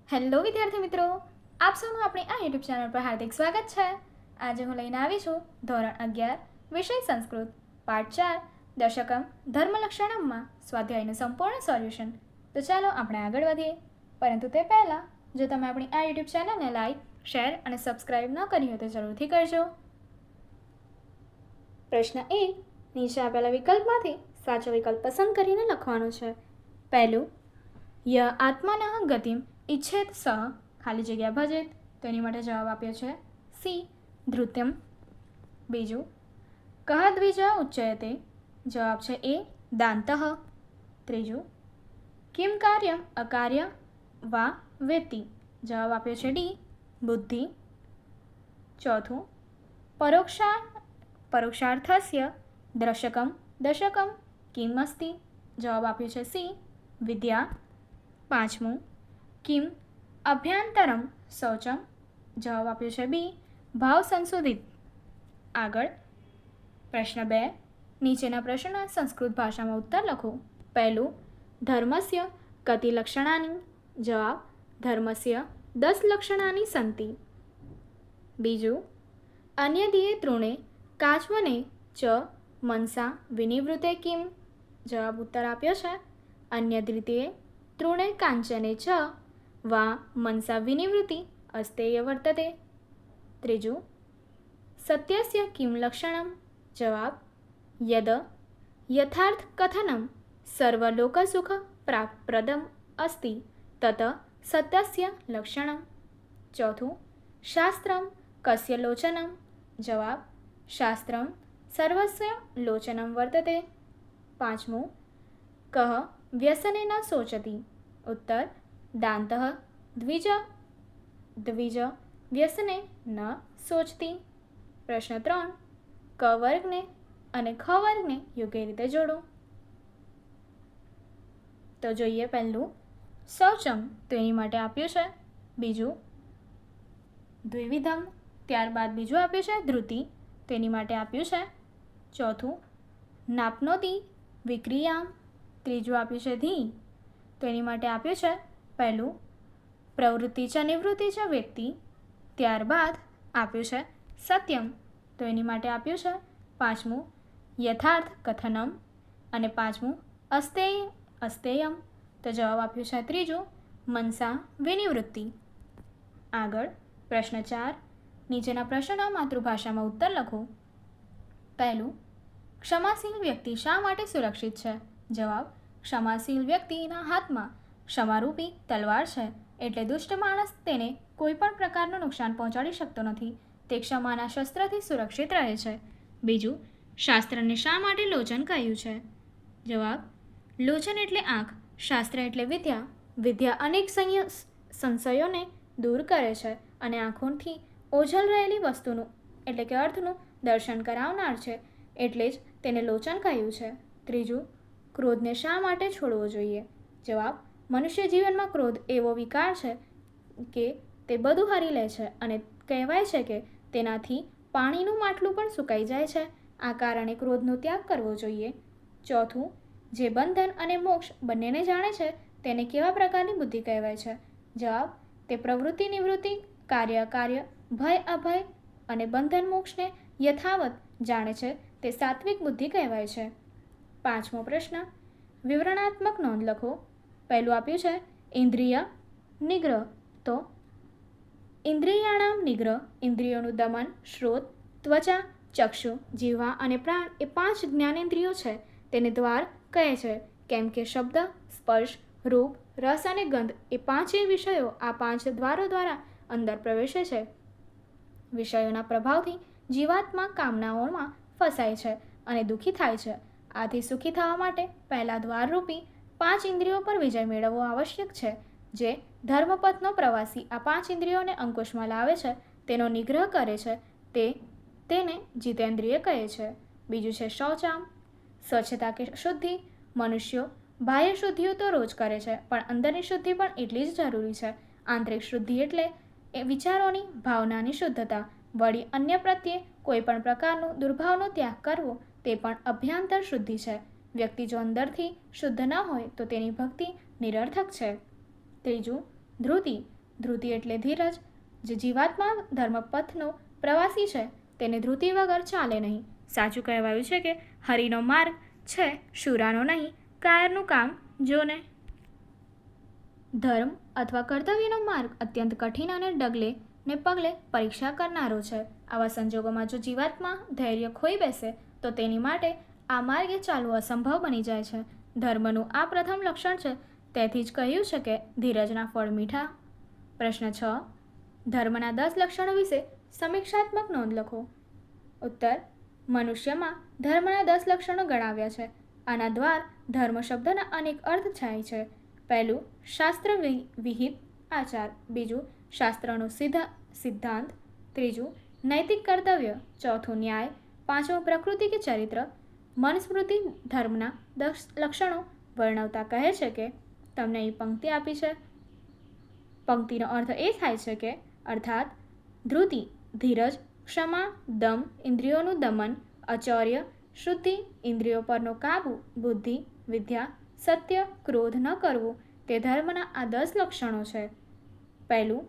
Hello વિદ્યાર્થી મિત્રો, આપ સૌનું આપણી આ યુટ્યુબ ચેનલ પર હાર્દિક સ્વાગત છે. આજે હું લઈને આવી છું ધોરણ 11 વિષય સંસ્કૃત પાઠ 4 દશકમ ધર્મલક્ષણમમાં સ્વાધ્યાયનું સંપૂર્ણ સોલ્યુશન. તો ચાલો આપણે આગળ વધીએ. પરંતુ તે પહેલાં જો તમે આપણી આ યુટ્યુબ ચેનલને લાઈક, શેર અને સબસ્ક્રાઈબ ન કરી હોય તો જરૂરથી કરજો. પ્રશ્ન 1. નીચે આપેલા વિકલ્પમાંથી સાચો વિકલ્પ પસંદ કરીને લખવાનો છે. પહેલું, ય આત્માના ગતિમ ઈચ્છેત સ ખાલી જગ્યા ભજેત, તો એની માટે જવાબ આપ્યો છે સી ધૃત્યમ. બીજું, કહ દ્વિજ ઉચ્ચયતે, જવાબ છે એ દાંતઃ. ત્રીજું, કિમ કાર્યમ અકાર્ય વા વેત્તિ, જવાબ આપ્યો છે ડી બુદ્ધિ. ચોથું, પરોક્ષાર્થસ્ય દ્રશકમ દશકમ કિમ અસ્તિ, જવાબ આપ્યો છે સી વિદ્યા. પાંચમું, કિમ અભ્યંતરમ શૌચમ, જવાબ આપ્યો છે બી ભાવ સંશોધિત. આગળ પ્રશ્ન 2. નીચેના પ્રશ્નના સંસ્કૃત ભાષામાં ઉત્તર લખો. પહેલું, ધર્મસ્ય કતિ લક્ષણાની, જવાબ ધર્મસ્ય 10 લક્ષણાની સંતિ. બીજું, અન્યદિએ તૃણે કાચવને ચ મનસા વિનિવૃતે કિમ, જવાબ ઉત્તર આપ્યો છે અન્ય દ્વિતીય તૃણે કાંચને ચ વા મનસા વિનિવૃત્તિ અસ્તેય વર્તતે. ત્રીજું, સત્યસ્ય કિમ લક્ષણમ, જવાબ યદ યથાર્થ કથનમ સર્વલોકસુખ પ્રાપ્તપ્રદમ અસ્તિ તત સત્યસ્ય લક્ષણમ. ચોથું, શાસ્ત્રમ કસ્ય લોચનમ, જવાબ શાસ્ત્રમ સર્વસ્ય લોચનમ વર્તતે. પાંચમું, કહ વ્યસને ન શોચતી, ઉત્તર દાંતઃ દ્વિજ વ્યસને ન શોચતી. પ્રશ્ન 3. ક વર્ગને અને ખ વર્ગને યોગ્ય રીતે જોડો. તો જોઈએ પહેલું શૌચમ, તો એની માટે આપ્યું છે બીજું દ્વિવિધમ, ત્યારબાદ બીજું આપ્યું છે ધૃતિ, તો એની માટે આપ્યું છે ચોથું નાપ્નોતિ વિક્રિયામ, ત્રીજું આપ્યું છે ધી, તો એની માટે આપ્યું છે પહેલું પ્રવૃત્તિ ચ નિવૃત્તિ ચ વ્યક્તિ, ત્યારબાદ આપ્યું છે સત્યમ, તો એની માટે આપ્યું છે પાંચમું યથાર્થ કથનમ અને પાંચમું અસ્તેયમ, તો જવાબ આપ્યું છે ત્રીજું મનસા વિનિવૃત્તિ. આગળ પ્રશ્ન 4. નીચેના પ્રશ્નના માતૃભાષામાં ઉત્તર લખો. પહેલું, ક્ષમાશીલ વ્યક્તિ શા માટે સુરક્ષિત છે, જવાબ ક્ષમાશીલ વ્યક્તિના હાથમાં ક્ષમારૂપી તલવાર છે, એટલે દુષ્ટ માણસ તેને કોઈ પણ પ્રકારનું નુકસાન પહોંચાડી શકતો નથી, તે ક્ષમાના શસ્ત્રથી સુરક્ષિત રહે છે. બીજું, શાસ્ત્રને શા માટે લોચન કહ્યું છે, જવાબ લોચન એટલે આંખ, શાસ્ત્ર એટલે વિદ્યા, વિદ્યા અનેક સંશયોને દૂર કરે છે અને આંખોથી ઓઝલ રહેલી વસ્તુનું એટલે કે અર્થનું દર્શન કરાવનાર છે, એટલે જ તેને લોચન કહ્યું છે. ત્રીજું, ક્રોધને શા માટે છોડવો જોઈએ, જવાબ મનુષ્ય જીવનમાં ક્રોધ એવો વિકાર છે કે તે બધું હરી લે છે અને કહેવાય છે કે તેનાથી પાણીનું માટલું પણ સુકાઈ જાય છે, આ કારણે ક્રોધનો ત્યાગ કરવો જોઈએ. ચોથું, જે બંધન અને મોક્ષ બંનેને જાણે છે તેને કેવા પ્રકારની બુદ્ધિ કહેવાય છે, જવાબ તે પ્રવૃત્તિ નિવૃત્તિ, કાર્ય અકાર્ય, ભય અભય અને બંધન મોક્ષને યથાવત જાણે છે તે સાત્વિક બુદ્ધિ કહેવાય છે. પાંચમો પ્રશ્ન, વિવરણાત્મક નોંધ લખો. પહેલું આપ્યું છે ઇન્દ્રિય નિગ્રહ, તો ઇન્દ્રિયાણામ નિગ્રહ, ઇન્દ્રિયોનું દમન શ્રોત, ત્વચા, ચક્ષુ, જીહ્વા અને પ્રાણ એ 5 જ્ઞાનેન્દ્રિયો છે. તેને દ્વાર કહે છે કેમ કે શબ્દ, સ્પર્શ, રૂપ, રસ અને ગંધ એ 5 વિષયો આ 5 દ્વારો દ્વારા અંદર પ્રવેશે છે. વિષયોના પ્રભાવથી જીવાત્મા કામનાઓમાં ફસાય છે અને દુઃખી થાય છે. આથી સુખી થવા માટે પહેલા દ્વારરૂપી 5 ઇન્દ્રિયો પર વિજય મેળવવો આવશ્યક છે. જે ધર્મપથનો પ્રવાસી આ 5 ઇન્દ્રિયોને અંકુશમાં લાવે છે, તેનો નિગ્રહ કરે છે, તેને જીતેન્દ્રિય કહે છે. બીજું છે શૌચામ, સ્વચ્છતા કે શુદ્ધિ. મનુષ્યો બાહ્ય શુદ્ધિઓ તો રોજ કરે છે, પણ અંદરની શુદ્ધિ પણ એટલી જ જરૂરી છે. આંતરિક શુદ્ધિ એટલે એ વિચારોની, ભાવનાની શુદ્ધતા. વળી અન્ય પ્રત્યે કોઈ પણ પ્રકારનો દુર્ભાવનો ત્યાગ કરવો તે પણ અભ્યંતર શુદ્ધિ છે. વ્યક્તિ જો અંદરથી શુદ્ધ ન હોય તો તેની ભક્તિ નિરર્થક છે. ત્રીજું ધ્રુતિ, ધૃતિ એટલે ધીરજ. જે જીવાત્મા ધર્મપથનો પ્રવાસી છે તેને ધૃતિ વગર ચાલે નહીં. સાચું કહેવાયું છે કે હરિનો માર્ગ છે શુરાનો નહીં, કાયરનું કામ જોને. ધર્મ અથવા કર્તવ્યનો માર્ગ અત્યંત કઠિન અને ડગલે ને પગલે પરીક્ષા કરનારો છે. આવા સંજોગોમાં જો જીવાત્મા ધૈર્ય ખોઈ બેસે તો તેની માટે આ માર્ગે ચાલવું અસંભવ બની જાય છે. ધર્મનું આ પ્રથમ લક્ષણ છે. તેથી જ કહ્યું છે કે ધીરજના ફળ મીઠા. પ્રશ્ન 6. ધર્મના 10 લક્ષણો વિશે સમીક્ષાત્મક નોંધ લખો. ઉત્તર: મનુષ્યમાં ધર્મના 10 લક્ષણો ગણાવ્યા છે. આના દ્વાર ધર્મ શબ્દના અનેક અર્થ થાય છે. પહેલું, શાસ્ત્ર વિહિત આચાર. બીજું, શાસ્ત્રનો સિદ્ધાંત. ત્રીજું, નૈતિક કર્તવ્ય. ચોથું, ન્યાય. પાંચમું, પ્રકૃતિ કે ચરિત્ર. મનુસ્મૃતિ ધર્મના 10 લક્ષણો વર્ણવતા કહે છે કે તમને અહીં પંક્તિ આપી છે. પંક્તિનો અર્થ એ થાય છે કે અર્થાત ધૃતિ ધીરજ, ક્ષમા દમ ઇન્દ્રિયોનું દમન, અચૌર્ય શુદ્ધિ ઇન્દ્રિયો પરનો કાબુ, બુદ્ધિ વિદ્યા, સત્ય ક્રોધ ન કરવું તે ધર્મના આ 10 લક્ષણો છે. પહેલું,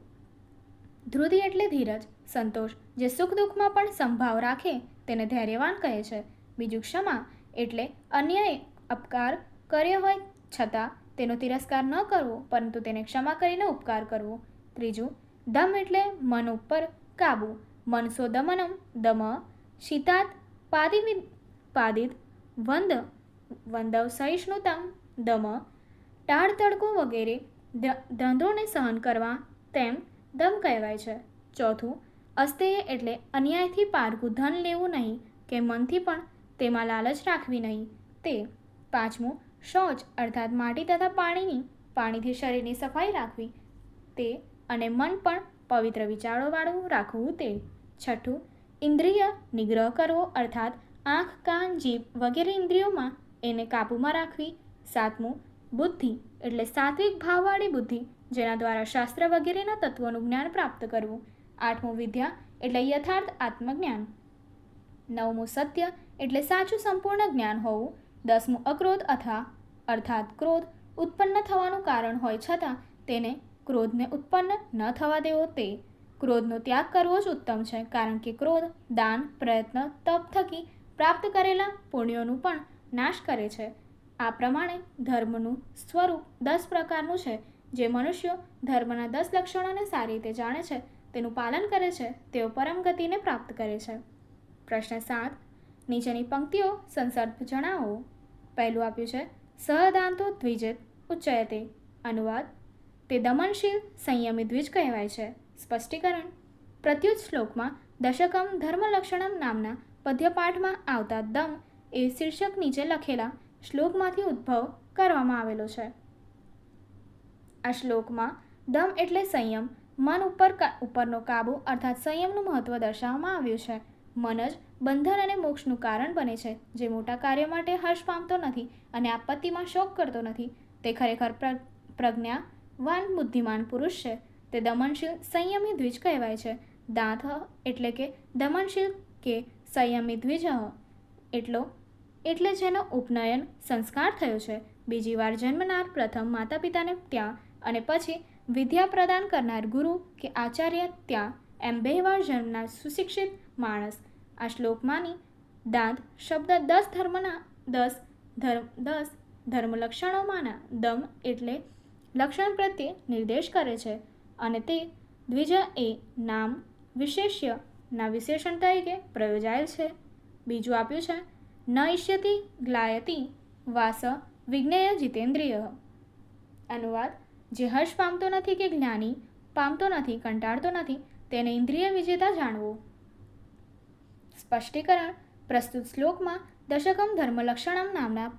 ધૃતિ એટલે ધીરજ, સંતોષ. જે સુખ દુઃખમાં પણ સંભાવ રાખે તેને ધૈર્યવાન કહે છે. બીજું, ક્ષમા એટલે અન્યએ અપકાર કર્યો હોય છતાં તેનો તિરસ્કાર ન કરવો પરંતુ તેને ક્ષમા કરીને ઉપકાર કરવો. ત્રીજું, દમ એટલે મન ઉપર કાબુ. મનસો દમનમ દમ શીતાત પાદિત વંદવ સહિષ્ણુતમ દમ. ટાળ તડકો વગેરે દ્વંદ્વોને સહન કરવા તેમ દમ કહેવાય છે. ચોથું, અસ્તેય એટલે અન્યાયથી પારકું ધન લેવું નહીં કે મનથી પણ તેમાં લાલચ રાખવી નહીં તે. પાંચમું, શૌચ અર્થાત માટી તથા પાણીથી શરીરની સફાઈ રાખવી તે અને મન પણ પવિત્ર વિચારોવાળું રાખવું તે. છઠ્ઠું, ઇન્દ્રિય નિગ્રહ કરવો અર્થાત આંખ કાન જીભ વગેરે ઇન્દ્રિયોમાં એને કાબૂમાં રાખવી. સાતમું, બુદ્ધિ એટલે સાત્વિક ભાવવાળી બુદ્ધિ જેના દ્વારા શાસ્ત્ર વગેરેના તત્વોનું જ્ઞાન પ્રાપ્ત કરવું. આઠમું, વિદ્યા એટલે યથાર્થ આત્મજ્ઞાન. નવમું, સત્ય એટલે સાચું સંપૂર્ણ જ્ઞાન હોવું. દસમું, અક્રોધ અર્થાત ક્રોધ ઉત્પન્ન થવાનું કારણ હોય છતાં તેને ક્રોધને ઉત્પન્ન ન થવા દેવો તે. ક્રોધનો ત્યાગ કરવો જ ઉત્તમ છે કારણ કે ક્રોધ દાન પ્રયત્ન તપ થકી પ્રાપ્ત કરેલા પુણ્યોનું પણ નાશ કરે છે. આ પ્રમાણે ધર્મનું સ્વરૂપ 10 પ્રકારનું છે. જે મનુષ્યો ધર્મના 10 લક્ષણોને સારી રીતે જાણે છે તેનું પાલન કરે છે તેઓ પરમ ગતિને પ્રાપ્ત કરે છે. પ્રશ્ન 7. નીચેની પંક્તિઓ સંદર્ભ જણાવો. પહેલું આપ્યું છે સહદાંતો દ્વિજેત ઉચ્ચયતે. અનુવાદ: તે દમનશીલ સંયમી દ્વિજ કહેવાય છે. સ્પષ્ટીકરણ: પ્રત્યુત શ્લોકમાં દશકમ ધર્મલક્ષણમ નામના પદ્યપાઠમાં આવતા દમ એ શીર્ષક નીચે લખેલા શ્લોકમાંથી ઉદ્ભવ કરવામાં આવેલો છે. આ શ્લોકમાં દમ એટલે સંયમ, મન ઉપરનો કાબુ અર્થાત સંયમનું મહત્વ દર્શાવવામાં આવ્યું છે. મન જ બંધન અને મોક્ષનું કારણ બને છે. જે મોટા કાર્ય માટે હર્ષ પામતો નથી અને આપત્તિમાં શોક કરતો નથી તે ખરેખર પ્રજ્ઞાવાન બુદ્ધિમાન પુરુષ છે. તે દમનશીલ સંયમી દ્વિજ કહેવાય છે. દાંત એટલે કે દમનશીલ કે સંયમી દ્વિજ એટલે જેનો ઉપનયન સંસ્કાર થયો છે. બીજી વાર જન્મનાર પ્રથમ માતા પિતાને ત્યાં અને પછી વિદ્યા પ્રદાન કરનાર ગુરુ કે આચાર્ય ત્યાં એમ 2 વાર જન્મનાર સુશિક્ષિત માણસ. આ શ્લોકમાંની દાંત શબ્દ 10 ધર્મલક્ષણોમાંના દમ એટલે લક્ષણ પ્રત્યે નિર્દેશ કરે છે અને તે દ્વિજ એ નામ વિશેષ્યના વિશેષણ તરીકે પ્રયોજાયેલ છે. બીજું આપ્યું છે ન ઇષ્યતિ ગ્લાયતિ વાસ વિજ્ઞેય જીતેન્દ્રિય. અનુવાદ: જે હર્ષ પામતો નથી કે જ્ઞાની પામતો નથી, કંટાળતો નથી તેને ઇન્દ્રિય વિજેતા જાણવો. સ્પષ્ટીકરણ: પ્રસ્તુત શ્લોકમાં દશકમ ધર્મલક્ષણમ નામના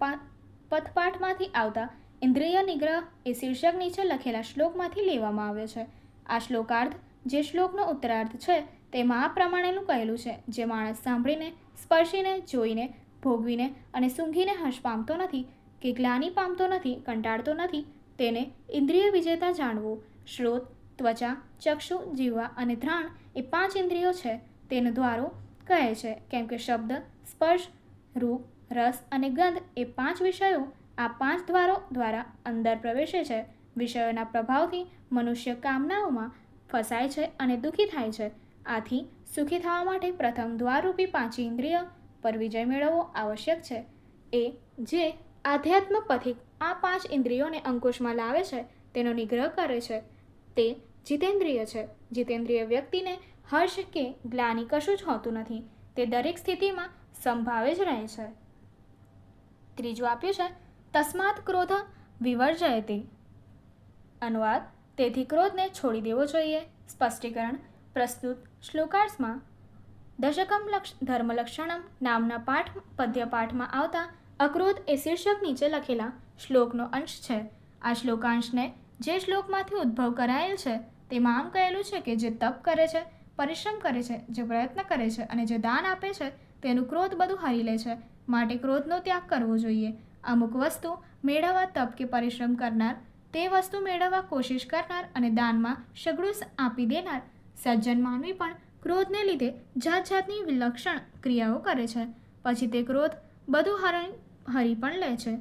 પદપાઠમાંથી આવતા ઇન્દ્રિય નિગ્રહ એ શીર્ષક નીચે લખેલા શ્લોકમાંથી લેવામાં આવ્યો છે. આ શ્લોકાર્થ જે શ્લોકનો ઉત્તરાર્થ છે તેમાં આ પ્રમાણેનું કહેલું છે: જે માણસ સાંભળીને સ્પર્શીને જોઈને ભોગવીને અને સૂંઘીને હર્ષ પામતો નથી કે ગ્લાનિ પામતો નથી, કંટાળતો નથી તેને ઇન્દ્રિય વિજેતા જાણવું. શ્રોત, ત્વચા, ચક્ષુ, જીહ્વા અને ઘ્રાણ એ 5 ઇન્દ્રિયો છે. તેનો દ્વારો કહે છે કેમ કે શબ્દ, સ્પર્શ, રૂપ, રસ અને ગંધ એ 5 વિષયો આ 5 દ્વારો દ્વારા અંદર પ્રવેશે છે. વિષયોના પ્રભાવથી મનુષ્ય કામનાઓમાં ફસાય છે અને દુઃખી થાય છે. આથી સુખી થવા માટે પ્રથમ દ્વારરૂપી પાંચી ઇન્દ્રિય પર વિજય મેળવવો આવશ્યક છે. એ જે આધ્યાત્મ પથિક આ 5 ઇન્દ્રિયોને અંકુશમાં લાવે છે, તેનો નિગ્રહ કરે છે, તે જીતેન્દ્રિય છે. જીતેન્દ્રિય વ્યક્તિને હર્ષ કે ગ્લાનિ કશું જ હોતું નથી. તે દરેક સ્થિતિમાં સમભાવે જ રહે છે. ત્રીજું આપ્યું છે તસ્માત ક્રોધ વિવર્જયતે. અનુવાદ: તેથી ક્રોધને છોડી દેવો જોઈએ. સ્પષ્ટીકરણ: પ્રસ્તુત શ્લોકાર્થમાં દશકમ ધર્મલક્ષણમ નામના પદ્યપાઠમાં આવતા અક્રોધ એ શીર્ષક નીચે લખેલા શ્લોકનો અંશ છે. આ શ્લોકાંશને જે શ્લોકમાંથી ઉદ્ભવ કરાયેલ છે તેમાં આમ કહેલું છે કે જે તપ કરે છે, પરિશ્રમ કરે છે, જે પ્રયત્ન કરે છે અને જે દાન આપે છે તેનું ક્રોધ બધું હરી લે છે. માટે ક્રોધનો ત્યાગ કરવો જોઈએ. અમુક વસ્તુ મેળવવા તપ કે પરિશ્રમ કરનાર, તે વસ્તુ મેળવવા કોશિશ કરનાર અને દાનમાં સઘળું આપી દેનાર સજ્જન માનવી પણ ક્રોધને લીધે જાત જાતની વિલક્ષણ ક્રિયાઓ કરે છે. પછી તે ક્રોધ બધું હરી પણ લે છે.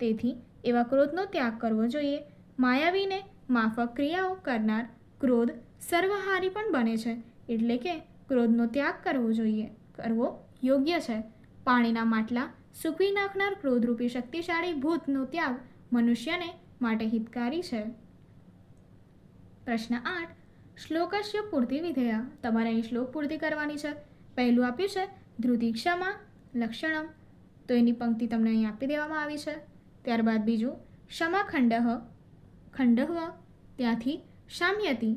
તેથી એવા ક્રોધનો ત્યાગ કરવો જોઈએ. માયાવીને માફક ક્રિયાઓ કરનાર ક્રોધ સર્વહારી પણ બને છે. એટલે કે ક્રોધનો ત્યાગ કરવો યોગ્ય છે. પાણીના માટલા સૂકવી નાખનાર ક્રોધરૂપી શક્તિશાળી ભૂતનો ત્યાગ મનુષ્યને માટે હિતકારી છે. પ્રશ્ન 8. શ્લોકસ્ય પૂર્તિ વિધેયા. તમારે અહીં શ્લોક પૂર્તિ કરવાની છે. પહેલું આપ્યું છે ધૃતિ ક્ષમા લક્ષણમ, તો એની પંક્તિ તમને અહીં આપી દેવામાં આવી છે. ત્યારબાદ બીજું ક્ષમા ખંડઃ, ત્યાંથી શામ્યતિ,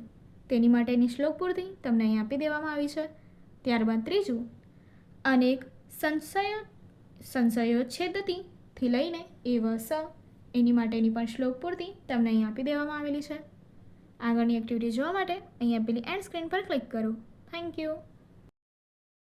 તેની માટેની શ્લોક પૂર્તિ તમને અહીં આપી દેવામાં આવી છે. ત્યારબાદ ત્રીજું અનેક સંશયોચ્છેદતિથી લઈને એવ સ, એની માટેની પણ શ્લોક પૂર્તિ તમને અહીં આપી દેવામાં આવેલી છે. આગળની એક્ટિવિટી જોવા માટે અહીં આપેલી એન્ડ સ્ક્રીન પર ક્લિક કરો. Thank you.